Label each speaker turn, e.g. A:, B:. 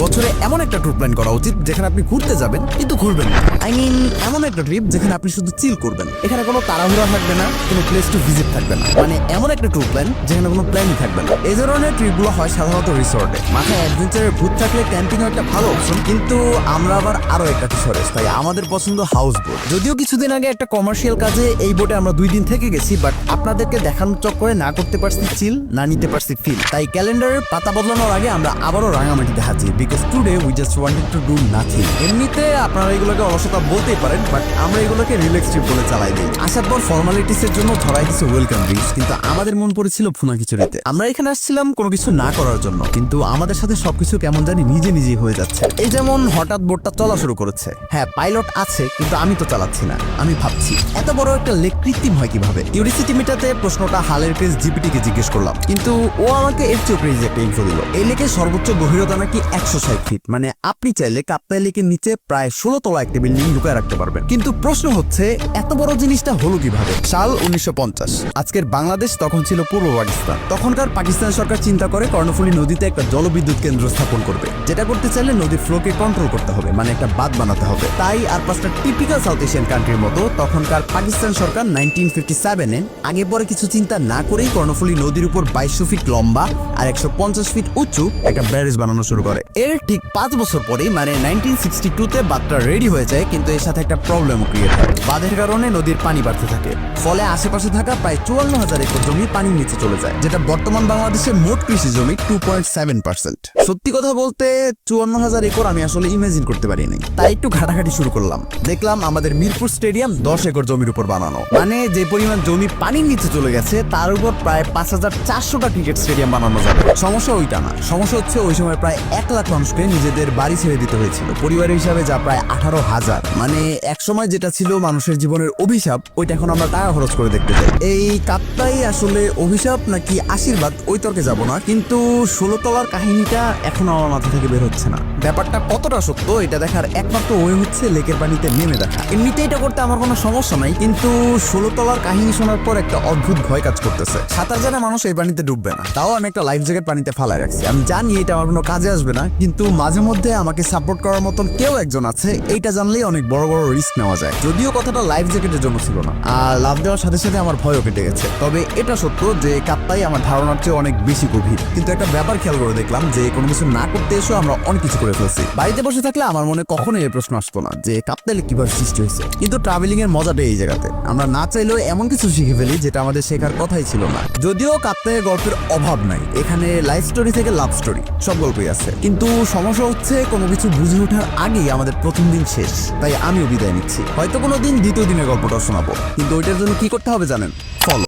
A: বছরে এমন একটা ট্যুর প্ল্যান করা উচিত যেখানে আপনি ঘুরতে যাবেন কিন্তু ঘুরবেন না। আই মিন এমন একটা ট্রিপ যেখানে আপনি শুধু চিল করবেন, এখানে কোনো তাড়াহুড়া থাকবে না, কোনো প্লেস টু ভিজিট থাকবে না, মানে এমন একটা ট্যুর প্ল্যান যেখানে কোনো প্ল্যানই থাকবে না। এই ধরনের ট্রিপগুলো হয় সাধারণত রিসোর্টে। মাথায় অ্যাডভেঞ্চারের ভূত থাকলে ক্যাম্পিং একটা ভালো অপশন, কিন্তু আমরা আবার আরো একটা সরেস, তাই আমাদের পছন্দ হাউস বোট। যদিও কিছুদিন আগে একটা কমার্শিয়াল কাজে এই বোটে আমরা 2 দিন থেকে গেছি, বাট আপনাদেরকে দেখানোর চক্করে না করতে পারছি চিল, না নিতে পারছি ফিল। তাই ক্যালেন্ডারের পাতা বদলানোর আগে আমরা আবারও রাঙামাটিতে হাজির, because today we just wanted to do nothing. এমনিতে আপনারা এগুলোকে অলসতা বলতেই পারেন, বাট আমরা এগুলোকে রিল্যাক্স ট্রিপ বলে চালাই দিই। আসার পর ফর্মালিটিস এর জন্য ধরাই দিচ্ছে ওয়েলকাম ড্রিঙ্কস, কিন্তু আমাদের মন পড়েছিল ভুনা খিচুড়িতে। আমরা এখানে আসছিলাম কোনো কিছু না করার জন্য, কিন্তু আমাদের সাথে সবকিছু কেমন জানি নিজে নিজেই হয়ে যাচ্ছে। এই যেমন হঠাৎ বোটটা চলা শুরু করেছে। হ্যাঁ, পাইলট আছে, কিন্তু আমি তো চালাচ্ছি না। আমি ভাবছি এত বড় একটা লেক কৃত্রিম হয় কিভাবে। কিউরিসিটি মেটাতে প্রশ্নটা হালের ক্রেজ জিপিটি কে জিজ্ঞেস করলাম, কিন্তু ও আমাকে এর চেয়েও ক্রেজি একটা ইনফো দিল। এই লেকের সর্বোচ্চ গভীরতা নাকি 160 ফিট, মানে আপনি চাইলে কাপ্তাই লেকের নিচে প্রায় 16 তলা একটা বিল্ডিং ঢুকায় রাখতে পারবেন। কিন্তু প্রশ্ন হচ্ছে এত বড় জিনিসটা হলো কিভাবে। সাল 1950, আজকের বাংলাদেশ তখন ছিল পূর্ব পাকিস্তান। তখনকার পাকিস্তান সরকার চিন্তা করে কর্ণফুলী নদীতে একটা জলবিদ্যুৎ কেন্দ্র স্থাপন করবে, যেটা করতে চাইলে নদীর ফ্লোকে কন্ট্রোল করতে হবে, মানে একটা বাঁধ বানাতে হবে। তাই আর 5টা টিপিক্যাল সাউথ এশিয়ান কান্ট্রির মতো তখনকার পাকিস্তান সরকার 1957-এ আগে পরে কিছু চিন্তা না করেই কর্ণফুলী নদীর উপর 2200 ফিট লম্বা আর 150 ফিট উঁচু একটা ব্যারেজ বানানো শুরু করে। এর ঠিক 5 বছর পরেই, মানে 1962-তে বাঁধটা রেডি হয়ে যায়, কিন্তু এর সাথে একটা প্রবলেমও ক্রিয়েট হয়। বাঁধের কারণে নদীর পানি বাড়তে থাকে, ফলে আশেপাশে থাকা প্রায় 54,000 একর জমি পানির নিচে চলে যায়, যেটা বর্তমান বাংলাদেশের মোট কৃষি জমি 2.7%। সত্যি কথা বলতে 54,000 একর আমি আসলে ইমাজিন করতে পারিনি। তাই একটু ঘাটাঘাটি শুরু করলাম। দেখলাম আমাদের মিরপুর স্টেডিয়াম 10 একর জমির উপর বানানো, মানে যে পরিমাণ জমি পানির নিচে চলে গেছে তার উপর প্রায় 5,400টা ক্রিকেট স্টেডিয়াম বানানো যাবে। সমস্যা ওইটা না, সমস্যা হচ্ছে ওই সময় প্রায় 1 লাখ মানুষকে নিজেদের বাড়ি ছেড়ে দিতে হয়েছিল, পরিবার হিসাবে যা প্রায় 18,000। মানে এক সময় যেটা ছিল মানুষের জীবনের অভিশাপ, ওইটা এখন আমরা টাকা খরচ করে দেখতে চাই। এই কাপ্তাই আসলে অভিশাপ নাকি আশীর্বাদ ওই তর্কে যাব না, কিন্তু 16 তলার কাহিনীটা এখন আমার মাথা থেকে বের হচ্ছে না। ব্যাপারটা কতটা সত্য এটা দেখার একমাত্র ওয়ে হচ্ছে লেকের পানিতে নেমে দেখা। এমনিতে এটা করতে আমার কোনো সমস্যা নাই, কিন্তু 16 তলার কাহিনী শোনার পর একটা অদ্ভুত ভয় কাজ করতেছে। সাঁতার জানা মানুষ এই পানিতে ডুববে না, তাও আমি একটা লাইফ জ্যাকেট পানিতে ফালায় রাখছি। আমি জানি এটা আমার কোনো কাজে আসবে না, কিন্তু মাঝে মধ্যে আমাকে সাপোর্ট করার মতন কেউ একজন আছে, এইটা জানলেই অনেক বড় বড় রিস্ক নেওয়া যায়। যদিও কথাটা লাইফ জ্যাকেটের জন্য ছিল না, আর লাভ দেওয়ার সাথে সাথে আমার ভয়ও কেটে গেছে। তবে এটা সত্য যে কাপ্তাই আমার ধারণার চেয়ে অনেক বেশি গভীর। কিন্তু একটা ব্যাপার খেয়াল করে দেখলাম যে কোনো কিছু না করতে এসেও আমরা অনেক কিছু করে ফেলছি। বাড়িতে বসে থাকলে আমার মনে কখনোই এই প্রশ্ন আসতো না যে কাপ্তাই লেক কিভাবে সৃষ্টি হয়েছে। কিন্তু ট্রাভেলিং এর মজাটা এই জায়গাতে, আমরা না চাইলেও এমন কিছু শিখে ফেলি যেটা আমাদের শেখার কথাই ছিল না। যদিও কাপ্তাইয়ের গল্পের অভাব নাই, এখানে লাইফ স্টোরি থেকে লাভ স্টোরি সব গল্পই আছে, কিন্তু সমস্যা হচ্ছে কোনো কিছু বুঝে ওঠার আগেই আমাদের প্রথম দিন শেষ। তাই আমিও বিদায় নিচ্ছি, হয়তো কোনো দিন দ্বিতীয় দিনের গল্পটা শোনাবো, কিন্তু ওইটার জন্য কি করতে হবে জানেন? ফলো।